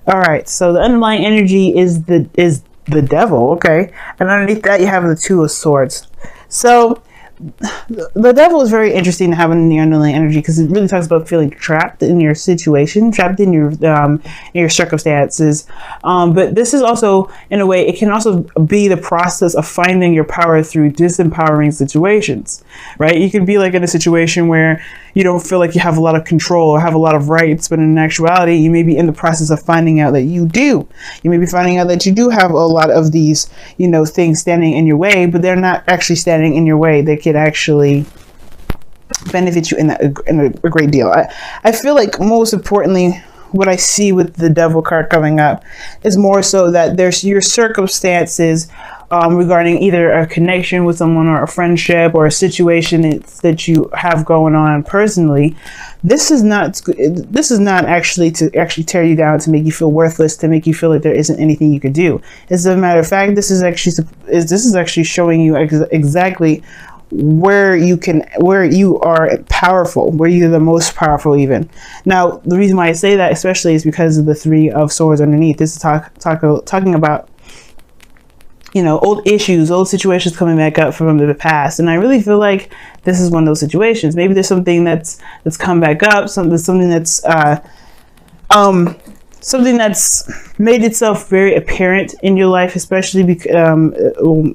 All right, so the underlying energy is the devil, okay? And underneath that you have the Two of Swords. So the devil is very interesting to have in the underlying energy because it really talks about feeling trapped in your situation, trapped in your circumstances. But this is also, in a way, it can also be the process of finding your power through disempowering situations, right? You could be like in a situation where you don't feel like you have a lot of control or have a lot of rights, but in actuality, you may be in the process of finding out that you do. You may be finding out that you do have a lot of these, things standing in your way, but they're not actually standing in your way. They could actually benefit you in a great deal. I feel like most importantly, what I see with the devil card coming up is more so that there's your circumstances regarding either a connection with someone or a friendship or a situation that you have going on personally. This is not actually to tear you down, to make you feel worthless, to make you feel like there isn't anything you could do. As a matter of fact, this is actually showing you exactly where you are powerful, where you're the most powerful even. Now, the reason why I say that especially is because of the Three of Swords underneath. This is talking about, old issues, old situations coming back up from the past. And I really feel like this is one of those situations. Maybe there's something that's come back up, something that's made itself very apparent in your life, especially because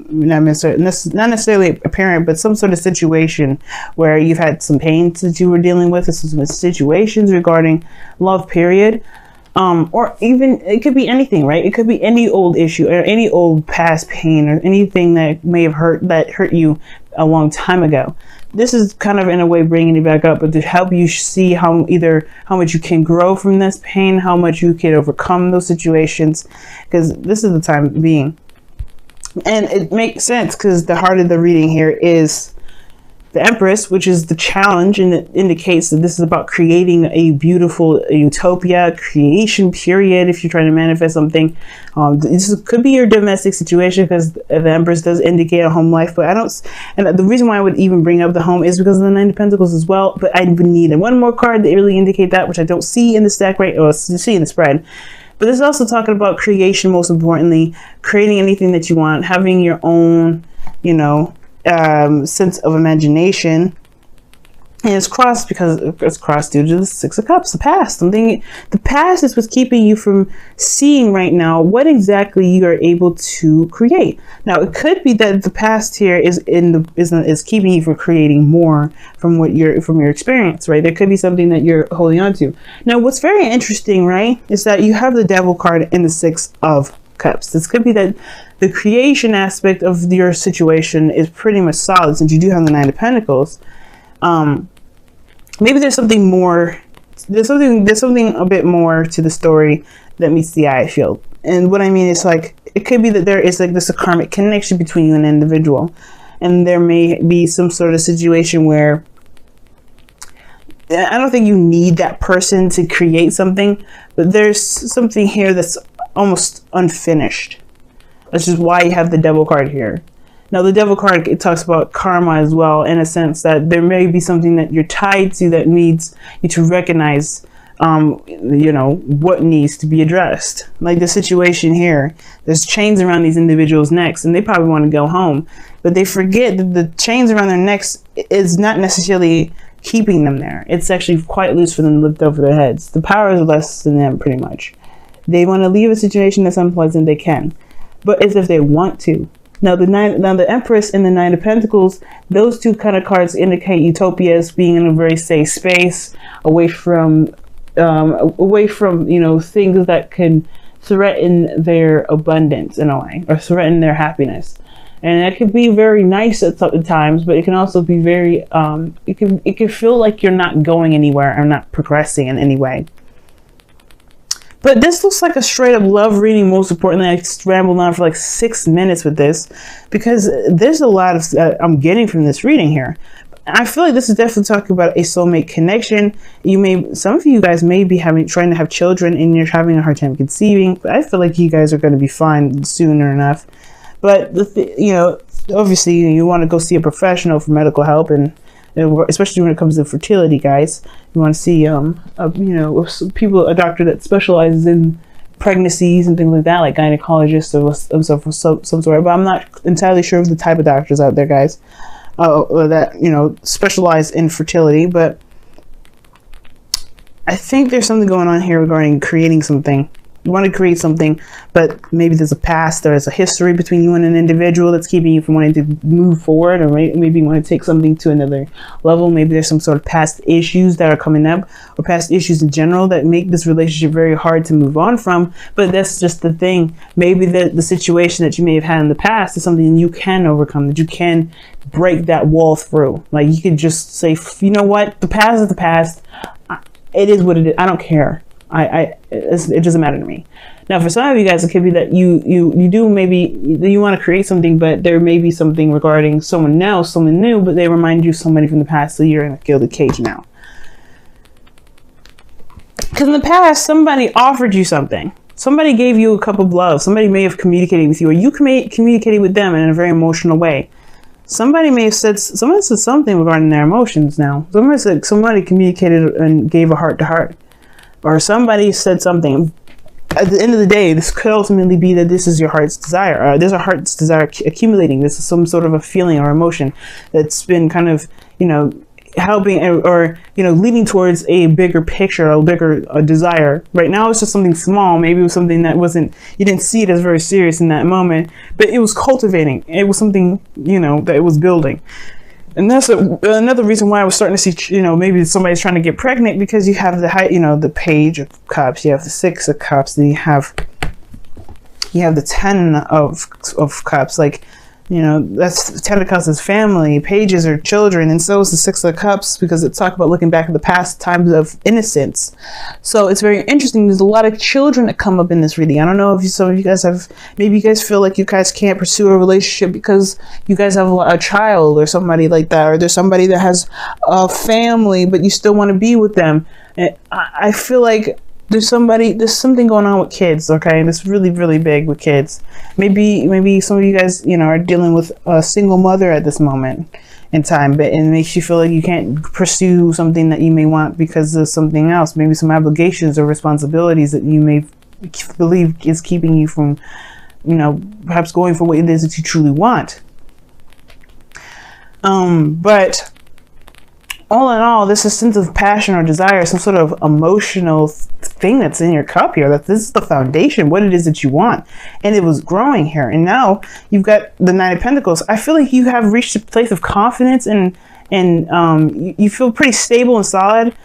not necessarily apparent, but some sort of situation where you've had some pain that you were dealing with, some situations regarding love, period. Or even it could be anything, right? It could be any old issue or any old past pain or anything that may have hurt you a long time ago. This is kind of in a way bringing it back up, but to help you see how much you can grow from this pain, how much you can overcome those situations, because this is the time being. And it makes sense because the heart of the reading here is the Empress, which is the challenge, and it indicates that this is about creating a beautiful utopia, creation period. If you're trying to manifest something, this could be your domestic situation, because the Empress does indicate a home life. But and the reason why I would even bring up the home is because of the Nine of Pentacles as well. But I would need one more card to really indicate that, which I don't see in the stack or see in the spread. But this is also talking about creation, most importantly, creating anything that you want, having your own, sense of imagination. And it's crossed because it's crossed due to the Six of Cups, the past. The past is what's keeping you from seeing right now what exactly you are able to create. Now, it could be that the past here is keeping you from creating more from your experience, right? There could be something that you're holding on to. Now, what's very interesting, right, is that you have the Devil card in the Six of Cups. This could be that the creation aspect of your situation is pretty much solid, since you do have the Nine of Pentacles. Maybe there's something more. There's something a bit more to the story that meets the eye, I feel. And what I mean is, like, it could be that there is like this a karmic connection between you and an individual, and there may be some sort of situation where I don't think you need that person to create something, but there's something here that's almost unfinished. Which is why you have the Devil card here. Now, the Devil card, it talks about karma as well, in a sense that there may be something that you're tied to that needs you to recognize, what needs to be addressed. Like the situation here, there's chains around these individuals' necks, and they probably want to go home, but they forget that the chains around their necks is not necessarily keeping them there. It's actually quite loose for them to lift over their heads. The power is less than them, pretty much. They want to leave a situation that's unpleasant, they can, but it's if they want to. Now the Empress and the Nine of Pentacles, those two kind of cards indicate utopia as being in a very safe space, away from things that can threaten their abundance in a way, or threaten their happiness. And that can be very nice at times, but it can also be very it can feel like you're not going anywhere or not progressing in any way. But this looks like a straight up love reading. Most importantly, I rambled on for like 6 minutes with this because there's a lot of I'm getting from this reading here. I feel like this is definitely talking about a soulmate connection. Some of you guys may be trying to have children and you're having a hard time conceiving, but I feel like you guys are going to be fine sooner enough. But obviously you want to go see a professional for medical help, and especially when it comes to fertility, guys. You want to see a doctor that specializes in pregnancies and things like that, like gynecologists of some sort. But I'm not entirely sure of the type of doctors out there, guys, that, you know, specialize in fertility. But I think there's something going on here regarding creating something. You want to create something, but maybe there's a past, there's a history between you and an individual that's keeping you from wanting to move forward, or maybe you want to take something to another level. Maybe there's some sort of past issues that are coming up, or past issues in general that make this relationship very hard to move on from. But that's just the thing. Maybe the situation that you may have had in the past is something you can overcome, that you can break that wall through. Like, you could just say, you know what, the past is the past. It is what it is. I don't care. It doesn't matter to me. Now, for some of you guys, it could be that you do, maybe you want to create something, but there may be something regarding someone else, someone new, but they remind you of somebody from the past, so you're in a gilded cage now. Because in the past, somebody offered you something. Somebody gave you a cup of love. Somebody may have communicated with you, or you communicated with them in a very emotional way. Somebody may have said, someone said something regarding their emotions now. Somebody communicated and gave a heart to heart. Or somebody said something. At the end of the day, this could ultimately be that this is your heart's desire. There's a heart's desire accumulating. This is some sort of a feeling or emotion that's been kind of, you know, helping, or, you know, leading towards a bigger picture, a bigger desire. Right now, it's just something small. Maybe it was something that wasn't, you didn't see it as very serious in that moment, but it was cultivating. It was something, you know, that it was building. And that's another reason why I was starting to see, you know, maybe somebody's trying to get pregnant, because you have the high, you know, the Page of Cups, you have the Six of Cups, then you have the Ten of Cups. Like, you know, that's Ten of Cups is family, Pages are children, and so is the Six of Cups, because it's talking about looking back at the past times of innocence. So it's very interesting. There's a lot of children that come up in this reading. I don't know if some of you guys have, maybe you guys feel like you guys can't pursue a relationship because you guys have a child or somebody like that, or there's somebody that has a family but you still want to be with them. And I feel like there's something going on with kids, okay? And it's really, really big with kids. Maybe some of you guys, you know, are dealing with a single mother at this moment in time, but it makes you feel like you can't pursue something that you may want because of something else. Maybe some obligations or responsibilities that you may believe is keeping you from, you know, perhaps going for what it is that you truly want. But all in all, this is a sense of passion or desire, some sort of emotional thing that's in your cup here, that this is the foundation, what it is that you want. And it was growing here. And now you've got the Nine of Pentacles. I feel like you have reached a place of confidence, and you feel pretty stable and solid.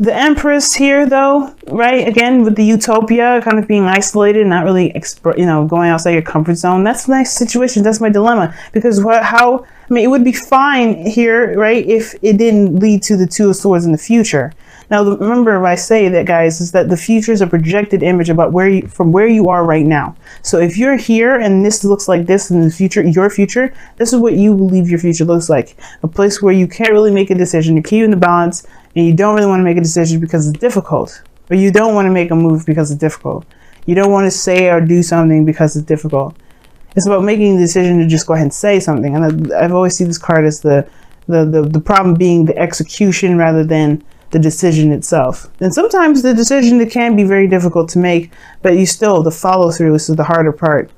The Empress here, though, right? Again, with the utopia, kind of being isolated, not really, you know, going outside your comfort zone. That's a nice situation. That's my dilemma. Because I mean, it would be fine here, right, if it didn't lead to the Two of Swords in the future. Now, remember, what I say that, guys, is that the future is a projected image about from where you are right now. So if you're here and this looks like this in the future, your future, this is what you believe your future looks like. A place where you can't really make a decision. You're keeping the balance, and you don't really want to make a decision because it's difficult. Or you don't want to make a move because it's difficult. You don't want to say or do something because it's difficult. It's about making the decision to just go ahead and say something. And I've always seen this card as the problem being the execution rather than the decision itself. And sometimes the decision, it can be very difficult to make, but the follow through is the harder part.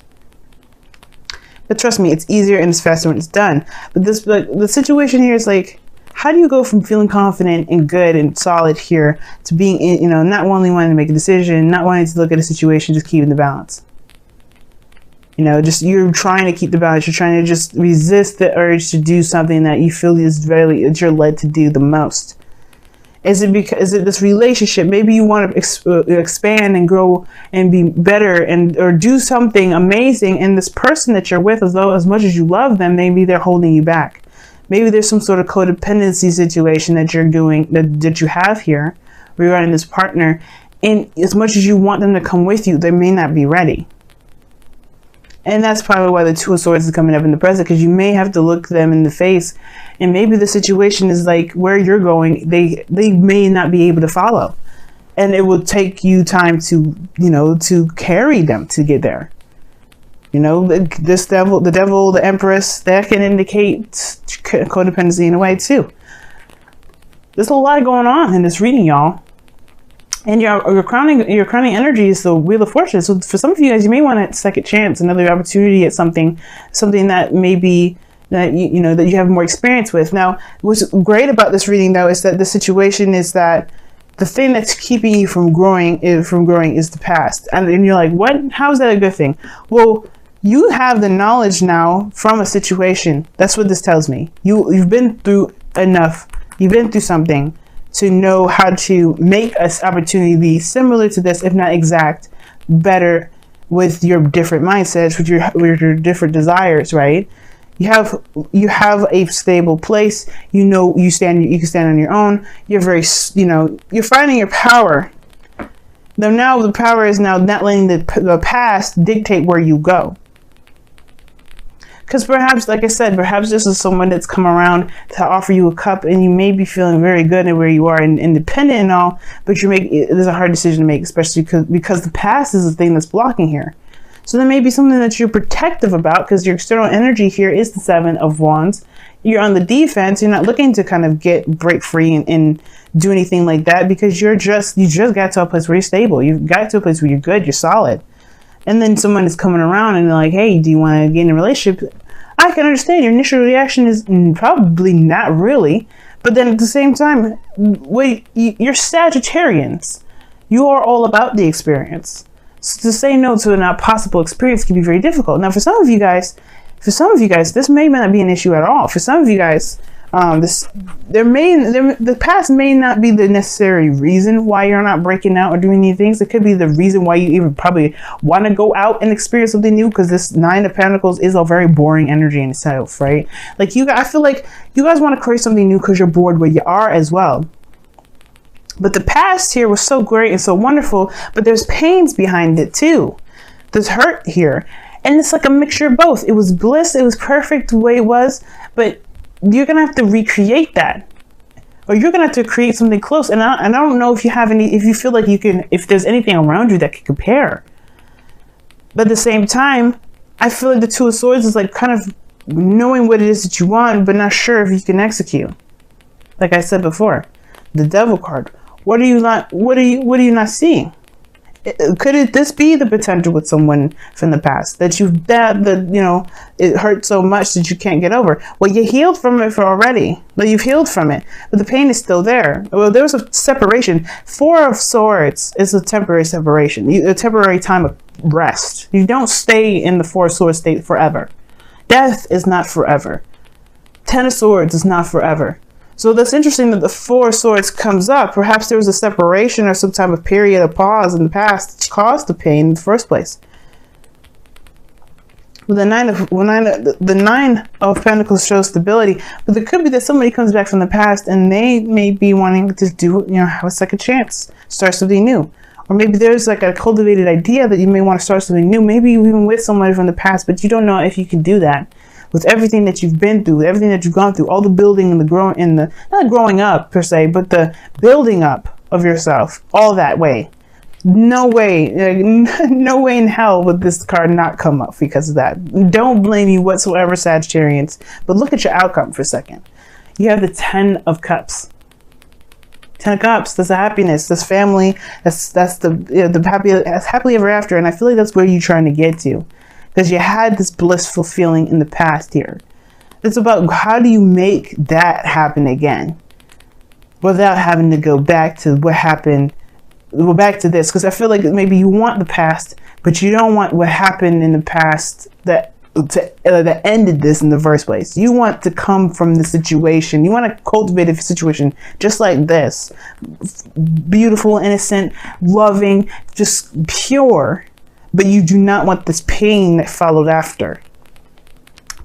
But trust me, it's easier and it's faster when it's done. But the situation here is like, how do you go from feeling confident and good and solid here to being, you know, not only wanting to make a decision, not wanting to look at a situation, just keeping the balance? You know, just you're trying to keep the balance. You're trying to just resist the urge to do something that you feel that you're led to do the most. Is it this relationship? Maybe you want to expand and grow and be better or do something amazing. And this person that you're with, as much as you love them, maybe they're holding you back. Maybe there's some sort of codependency situation that you're doing, that you have here regarding this partner. And as much as you want them to come with you, they may not be ready. And that's probably why the Two of Swords is coming up in the present, because you may have to look them in the face, and maybe the situation is like where you're going, they may not be able to follow, and it will take you time to, you know, to carry them to get there. You know, the devil, the Empress, that can indicate codependency in a way too. There's a lot going on in this reading, y'all. And your crowning energy is the Wheel of Fortune. So for some of you guys, you may want a second chance, another opportunity at something that maybe that that you have more experience with. Now, what's great about this reading though is that the situation is that the thing that's keeping you from growing is the past. And you're like, what? How is that a good thing? Well, you have the knowledge now from a situation. That's what this tells me. You've been through enough. You've been through something to know how to make an opportunity be similar to this, if not exact, better with your different mindsets, with your different desires, right? You have a stable place. You can stand on your own. You're very, you're finding your power. Now the power is now not letting the past dictate where you go. Because perhaps, like I said, perhaps this is someone that's come around to offer you a cup, and you may be feeling very good at where you are and independent and all, but there's a hard decision to make, especially because the past is the thing that's blocking here. So there may be something that you're protective about, because your external energy here is the Seven of Wands. You're on the defense. You're not looking to kind of break free and do anything like that, because you just got to a place where you're stable. You've got to a place where you're good, you're solid. And then someone is coming around and they're like, hey, do you want to get in a relationship? I can understand your initial reaction is probably not really, but then at the same time, you're Sagittarians. You are all about the experience. So to say no to a not possible experience can be very difficult. Now, for some of you guys, this may not be an issue at all. For some of you guys, the past may not be the necessary reason why you're not breaking out or doing any things. It could be the reason why you even probably want to go out and experience something new, because this Nine of Pentacles is a very boring energy in itself, right? Like I feel like you guys want to create something new because you're bored where you are as well. But the past here was so great and so wonderful, but there's pains behind it too. There's hurt here. And it's like a mixture of both. It was bliss, it was perfect the way it was, but you're gonna have to recreate that, or you're gonna have to create something close. And I don't know if you feel like you can, if there's anything around you that can compare. But at the same time, I feel like the Two of Swords is like kind of knowing what it is that you want, but not sure if you can execute. Like I said before, the Devil card. What are you not seeing? Could this be the potential with someone from the past that it hurt so much that you can't get over? Well, you healed from it already. Well, you've healed from it, but the pain is still there. Well, there was a separation. Four of Swords is a temporary separation, a temporary time of rest. You don't stay in the Four of Swords state forever. Death is not forever. Ten of Swords is not forever. So that's interesting that the Four of Swords comes up. Perhaps there was a separation or some type of period of pause in the past that caused the pain in the first place. Well, the Nine of Pentacles shows stability, but there could be that somebody comes back from the past and they may be wanting to have a second chance, start something new. Or maybe there's like a cultivated idea that you may want to start something new, maybe even with somebody from the past, but you don't know if you can do that. With everything that you've been through, everything that you've gone through, all the building and not growing up per se, but the building up of yourself, all that way. No way in hell would this card not come up because of that. Don't blame you whatsoever, Sagittarians, but look at your outcome for a second. You have the Ten of Cups. Ten of Cups, that's the happiness, that's family, that's the happily ever after, and I feel like that's where you're trying to get to. Because you had this blissful feeling in the past here. It's about how do you make that happen again without having to go back to what happened, back to this. Because I feel like maybe you want the past, but you don't want what happened in the past that ended this in the first place. You want to come from the situation. You want to cultivate a situation just like this. Beautiful, innocent, loving, just pure. But you do not want this pain that followed after.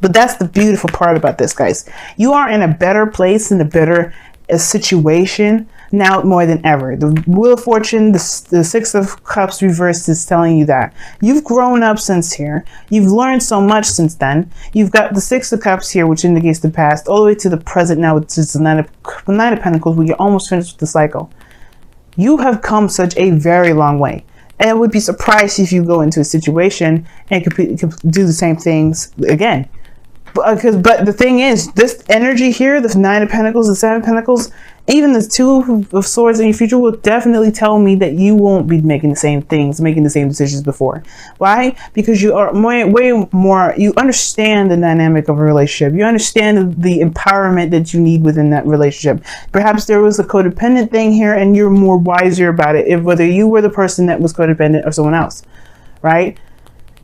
But that's the beautiful part about this, guys. You are in a better place, in a better situation now more than ever. The Wheel of Fortune, the Six of Cups reversed is telling you that. You've grown up since here. You've learned so much since then. You've got the Six of Cups here, which indicates the past, all the way to the present now, which is the Nine of Pentacles, where you're almost finished with the cycle. You have come such a very long way. And I would be surprised if you go into a situation and could do the same things again. But the thing is, this energy here, this Nine of Pentacles, the Seven of Pentacles, even the Two of Swords in your future will definitely tell me that you won't be making the same things, making the same decisions before. Why? Because you are way more, you understand the dynamic of a relationship. You understand the empowerment that you need within that relationship. Perhaps there was a codependent thing here and you're more wiser about it, if whether you were the person that was codependent or someone else, right?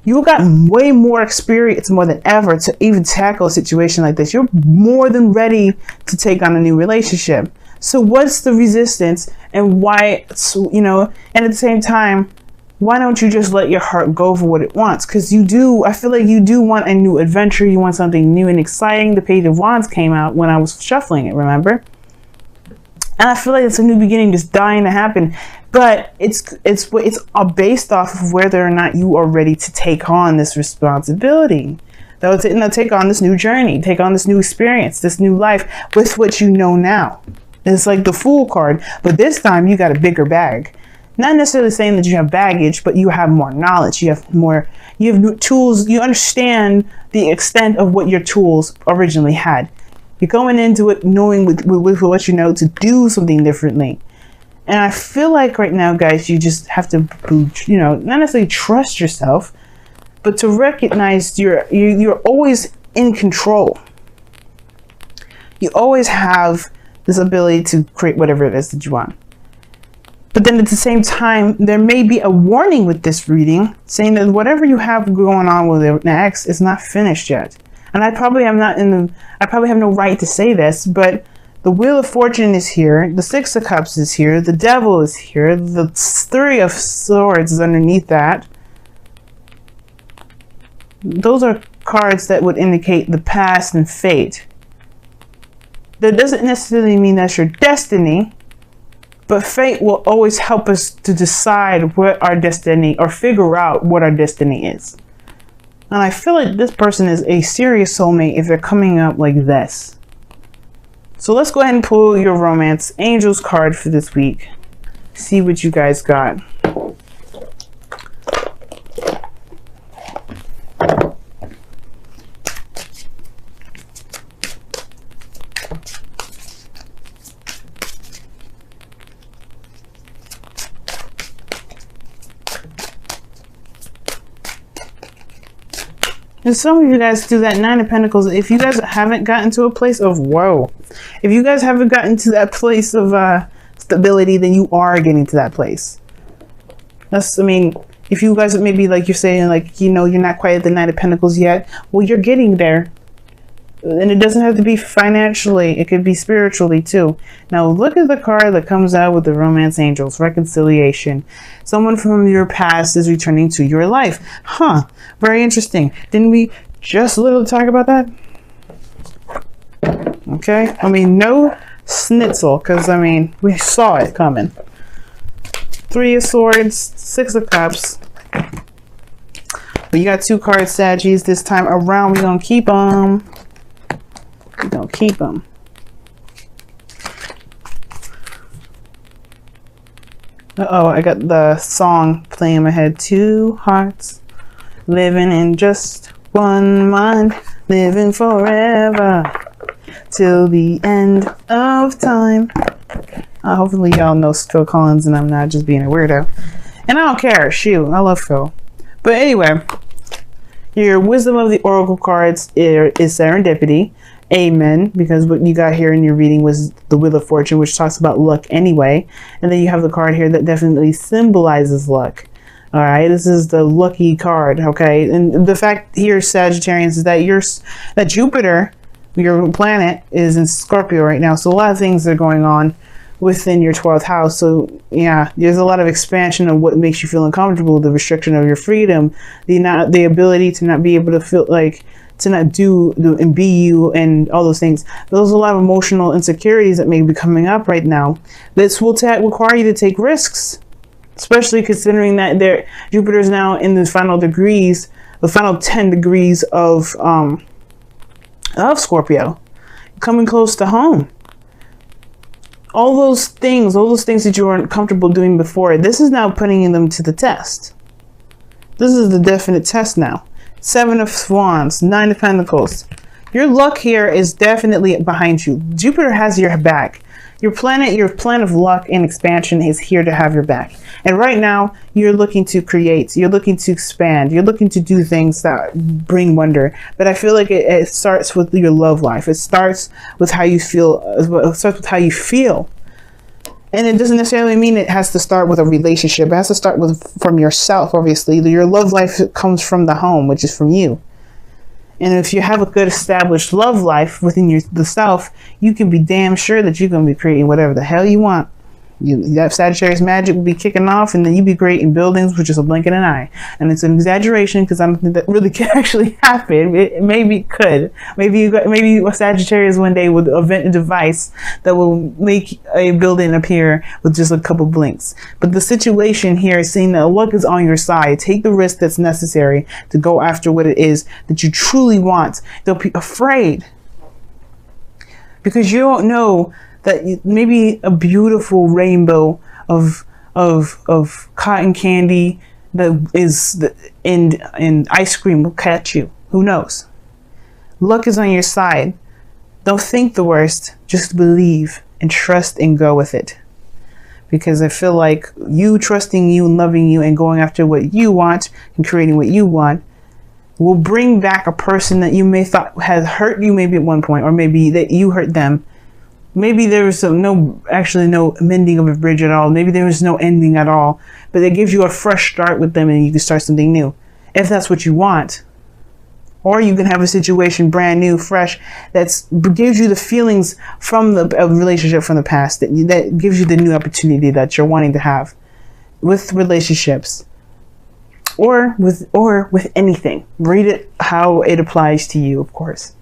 You got way more experience more than ever to even tackle a situation like this. You're more than ready to take on a new relationship. So what's the resistance, and why, you know, and at the same time, why don't you just let your heart go for what it wants? Because you do, I feel like you do want a new adventure. You want something new and exciting. The Page of Wands came out when I was shuffling it, remember? And I feel like it's a new beginning just dying to happen. But it's based off of whether or not you are ready to take on this responsibility. Take on this new journey, take on this new experience, this new life with what you know now. It's like the Fool card, but this time you got a bigger bag. Not necessarily saying that you have baggage, but you have more knowledge. You have new tools. You understand the extent of what your tools originally had. You're going into it knowing with what you know to do something differently. And I feel like right now, guys, you just have to, you know, not necessarily trust yourself, but to recognize you're always in control. You always have this ability to create whatever it is that you want. But then at the same time, there may be a warning with this reading saying that whatever you have going on with an ex is not finished yet. And I probably have no right to say this, but the Wheel of Fortune is here, the Six of Cups is here, the Devil is here, the Three of Swords is underneath that. Those are cards that would indicate the past and fate. That doesn't necessarily mean that's your destiny, but fate will always help us to decide what our destiny, or figure out what our destiny is. And I feel like this person is a serious soulmate if they're coming up like this. So let's go ahead and pull your Romance Angels card for this week. See what you guys got. And some of you guys do that Nine of Pentacles. If you guys haven't gotten to a place of if you guys haven't gotten to that place of stability, then you are getting to that place. I mean, if you guys maybe like you're saying, like, you know, you're not quite at the Nine of Pentacles yet. Well, you're getting there. And it doesn't have to be financially. It could be spiritually too. Now look at the card that comes out with the Romance Angels. Reconciliation. Someone from your past is returning to your life. Huh. Very interesting. Didn't we just a little talk about that? Okay. I mean, no schnitzel, because I mean, we saw it coming. Three of Swords, Six of Cups. But you got two cards, Saggies. This time around, we're going to keep them. We're going to keep them. Uh-oh, I got the song playing in my head. Two hearts living in just one mind, living forever till the end of time. Hopefully y'all know Phil Collins and I'm not just being a weirdo. And I don't care. Shoot, I love Phil. But anyway, your Wisdom of the Oracle cards is Serendipity. Amen, because what you got here in your reading was the Wheel of Fortune, which talks about luck anyway. And then you have the card here that definitely symbolizes luck. All right, this is the lucky card, okay? And the fact here, Sagittarians, is that Jupiter, your planet, is in Scorpio right now. So a lot of things are going on within your 12th house. So yeah, there's a lot of expansion of what makes you feel uncomfortable, the restriction of your freedom, the ability to not be able to feel like, to not do and be you, and all those things. There's a lot of emotional insecurities that may be coming up right now. This will require you to take risks, especially considering that Jupiter is now in the final degrees, the final 10 degrees of Scorpio, coming close to home. All those things that you weren't comfortable doing before, this is now putting them to the test. This is the definite test now. Seven of Wands, Nine of Pentacles. Your luck here is definitely behind you. Jupiter has your back. Your planet of luck and expansion is here to have your back. And right now, you're looking to create, you're looking to expand, you're looking to do things that bring wonder. But I feel like it starts with your love life. It starts with how you feel. It starts with how you feel. And it doesn't necessarily mean it has to start with a relationship. It has to start from yourself, obviously. Your love life comes from the home, which is from you. And if you have a good established love life within the self, you can be damn sure that you're going to be creating whatever the hell you want. That Sagittarius magic will be kicking off, and then you'd be creating buildings, which is a blink in an eye. And it's an exaggeration because I don't think that really can actually happen. It maybe could. Maybe a Sagittarius one day would invent a device that will make a building appear with just a couple blinks. But the situation here is seeing that luck is on your side. Take the risk that's necessary to go after what it is that you truly want. Don't be afraid, because you don't know that maybe a beautiful rainbow of cotton candy that is in ice cream will catch you. Who knows? Luck is on your side. Don't think the worst. Just believe and trust and go with it. Because I feel like you trusting you and loving you and going after what you want and creating what you want will bring back a person that you may thought has hurt you maybe at one point, or maybe that you hurt them. Maybe there was no mending of a bridge at all. Maybe there was no ending at all. But it gives you a fresh start with them, and you can start something new, if that's what you want. Or you can have a situation brand new, fresh, that gives you the feelings from the relationship from the past, that gives you the new opportunity that you're wanting to have with relationships, or with anything. Read it how it applies to you, of course.